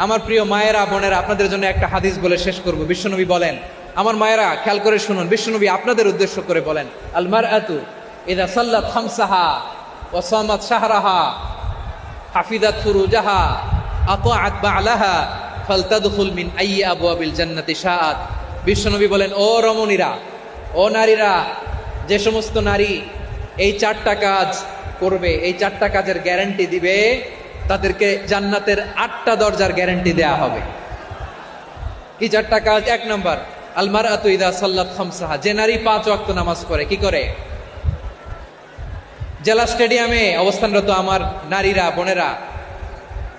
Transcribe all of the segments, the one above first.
আমার প্রিয় মায়েরা বোনেরা, আপনাদের জন্য একটা হাদিস বলে শেষ করব। বিশ্বনবী বলেন, আমার মায়েরা খেয়াল করে শুনুন, বিশ্বনবী আপনাদের উদ্দেশ্য করে বলেন, আল মারআতু ইযা সাল্লাত খামসাহা ওয়া সামাত শাহরাহা হাফিজাত ফুরুজাহা আতাআত বা'লাহা ফালতাদখুল মিন আইয়ি আবওয়াবিল জান্নাতি শাআত। বিশ্বনবী বলেন, ও রমণীরা, ও নারীরা, যে সমস্ত নারী এই চারটা কাজ করবে, এই চারটা কাজের গ্যারান্টি দিবে, তাদেরকে জান্নাতের 8টা দরজার গ্যারান্টি দেয়া হবে। কি চারটা কাজ? 1 নম্বর, আল মারআতু ইযা সাল্লাত খামসাহা, যে নারী 5 ওয়াক্ত নামাজ পড়ে। কি করে? জেলা স্টেডিয়ামে অবস্থানরত আমার নারীরা বোনেরা,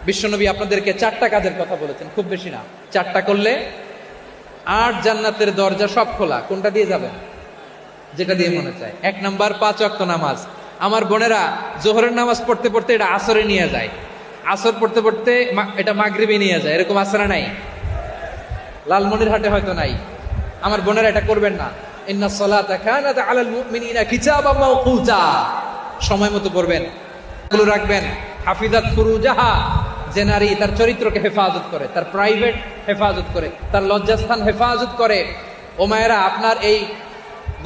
বিশ্বনবী আপনাদেরকে 4টা কাজের কথা বলেছেন, খুব বেশি না। 4টা করলে 8 জান্নাতের দরজা সব খোলা। কোনটা দিয়ে যাবেন? যেটা দিয়ে মনে চায়। 1 নম্বর 5 ওয়াক্ত নামাজ। আমার বোনেরা জোহরের নামাজ পড়তে পড়তে এটা আসরে নিয়ে যায়, আসর পড়তে পড়তে এটা মাগরিবে নিয়ে যায়। এরকম আসরা নাই? লালমনিরহাটে হয়তো নাই। আমার বোনেরা এটা করবেন না। ইন্নাস সালাতা কানাত আলাল মুমিনিনা কিতাবাম মাওকুতা, সময় মতো পড়বেন, এগুলো রাখবেন। হাফিজাত ফুরুজাহা, যে নারী তার চরিত্রকে হেফাজত করে, তার প্রাইভেট হেফাজত করে, তার লজ্জাস্থান হেফাজত করে। ও মায়েরা, আপনার এই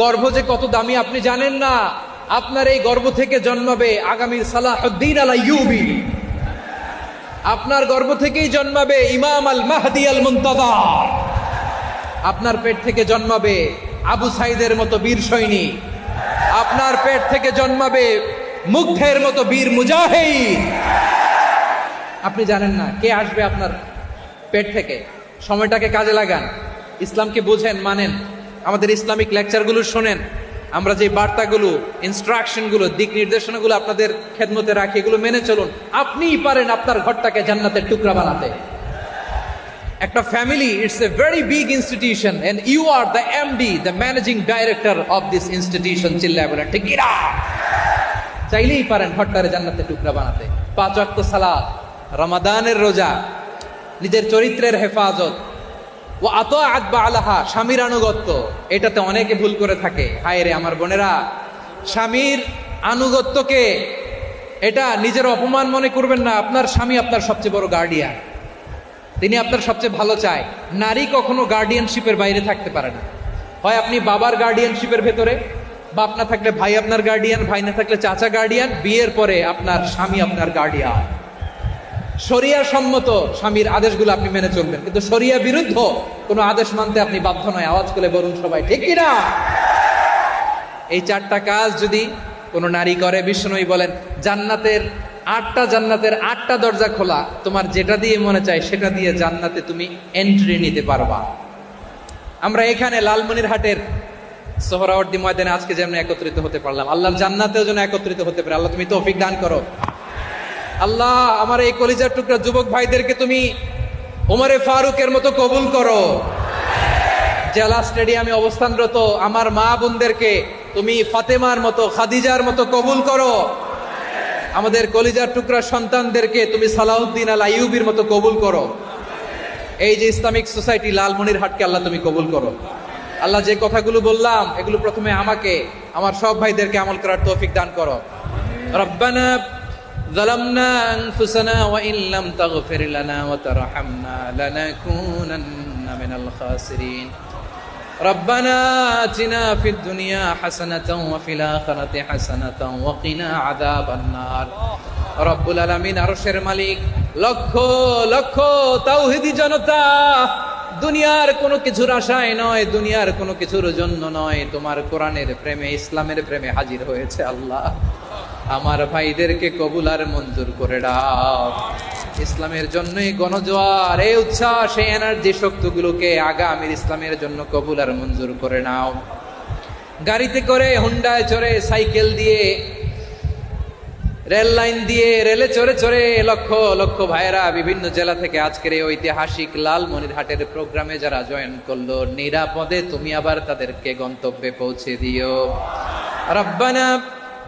গর্ভ যে কত দামি আপনি জানেন না। আপনার এই গর্ভ থেকে জন্মাবে আগামী সালাহুদ্দিন আল আইয়ুবী। আপনার গর্ভ থেকেই জন্মাবে ইমাম আল মাহদি আল মুনতাযর। আপনার পেট থেকে জন্মাবে আবু সাইদের মতো বীর সৈনিক। আপনার পেট থেকে জন্মাবে মুগ্ধের মতো বীর মুজাহিদ। আপনি জানেন না কে আসবে আপনার পেট থেকে। সময়টাকে কাজে লাগান, ইসলামকে বুঝেন, মানেন, আমাদের ইসলামিক লেকচারগুলো শোনেন। আমরা যে বার্তাগুলো, ইনস্ট্রাকশনগুলো, দিক নির্দেশনাগুলো আপনাদের খেদমতে রাখি, এগুলো মেনে চলুন। আপনিই পারেন আপনার ঘরটাকে জান্নাতের টুকরা বানাতে। একটা family, it's a very big institution and you are the MD, the managing director of this institution. চিল্লায় বলেন ঠিক কিনা? চাইলেই পারেন ঘরটারে জান্নাতের টুকরা বানাতে। 5 ওয়াক্ত সালাত, রমাদানের রোজা, নিজের চরিত্রের হেফাজত, ও আতাআত বা'লাহা, স্বামীর আনুগত্য। এটাতে অনেকে ভুল করে থাকে। হায় রে আমার বোনেরা, স্বামীর আনুগত্যকে এটা নিজের অপমান মনে করবেন না। আপনার স্বামী আপনার সবচেয়ে বড় গার্ডিয়ান, তিনি আপনার সবচেয়ে ভালো চায়। নারী কখনো গার্ডিয়ানশিপের বাইরে থাকতে পারে না। হয় আপনি বাবার গার্ডিয়ানশিপের ভেতরে, বাপ না থাকলে ভাই আপনার গার্ডিয়ান, ভাই না থাকলে চাচা গার্ডিয়ান, বিয়ের পরে আপনার স্বামী আপনার গার্ডিয়ান। শরিয়া সম্মত স্বামীর আদেশগুলো আপনি মেনে চলবেন, কিন্তু শরিয়া বিরুদ্ধ কোনো আদেশ মানতে আপনি বাধ্য নয়। আওয়াজ করে বলুন সবাই ঠিক কিনা? এই 4টা কাজ যদি কোনো নারী করে, বিশ্বনবী বলেন জান্নাতের 8টা দরজা খোলা। তোমার যেটা দিয়ে মনে চায় সেটা দিয়ে জান্নাতে তুমি এন্ট্রি নিতে পারবা। আমরা এখানে লালমনিরহাটের সোহরাওয়ার্দী ময়দানে আজকে যেমন একত্রিত হতে পারলাম, আল্লাহর জান্নাতেও যেন একত্রিত হতে পারে। আল্লাহ তুমি তৌফিক দান করো। আল্লাহ আমার এই কলিজার টুকরা যুবক ভাইদেরকে তুমি ওমরে ফারুকের মতো কবুল করো। জেলা স্টেডিয়ামে অবস্থানরত আমার মা বোনদেরকে তুমি ফাতেমার মতো, খাদিজার মতো কবুল করো। আমাদের কলিজার টুকরা সন্তানদেরকে তুমি সালাউদ্দিন আল আইয়ুবীর মতো কবুল করো। এই যে ইসলামিক সোসাইটি লালমনিরহাটকে আল্লাহ তুমি কবুল করো। আল্লাহ যে কথাগুলো বললাম এগুলো প্রথমে আমাকে, আমার সব ভাইদেরকে আমল করার তৌফিক দান করো। রব্বানা ظلمنا أنفسنا وإن لم تغفر لنا وترحمنا لنكونن من الخاسرين ربنا آتنا في الدنيا حسنة وفي الآخرة حسنة وقنا عذاب النار রব্বুল আলামিন, আরশের মালিক, লক্ষ লক্ষ তাওহীদি জনতা দুনিয়ার কোনো কিছুর আশায় নয়, দুনিয়ার কোনো কিছুর জন্য নয়, তোমার কোরআনের প্রেমে, ইসলামের প্রেমে হাজির হয়েছে। আল্লাহ আমার ভাইদেরকে কবুল আর মঞ্জুর করে দাও। ইসলামের জন্যই গণজোয়ার, এই উচ্ছ্বাস, এই এনার্জি শক্তিগুলোকে আগামীর ইসলামের জন্য কবুল আর মঞ্জুর করে নাও। গাড়িতে করে, হুন্ডায় চড়ে, সাইকেল দিয়ে, রেল লাইন দিয়ে, রেলে চড়ে চড়ে লক্ষ লক্ষ ভাইয়েরা বিভিন্ন জেলা থেকে আজকের এই ঐতিহাসিক লালমনিরহাটের প্রোগ্রামে যারা জয়েন করলো, নিরাপদে তুমি আবার তাদেরকে গন্তব্যে পৌঁছে দিও। রব্বানা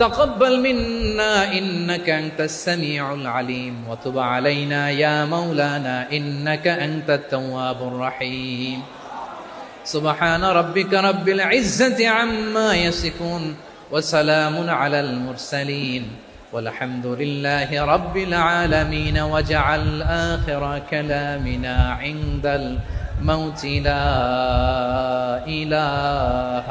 تقبل منا إنك أنت السميع العليم وتب علينا يا مولانا إنك أنت التواب الرحيم سبحان ربك رب العزة عما يصفون وسلام على المرسلين والحمد لله رب العالمين واجعل آخر كلامنا عند الموت لا إله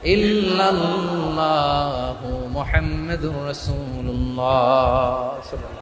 إلا الله محمد رسول الله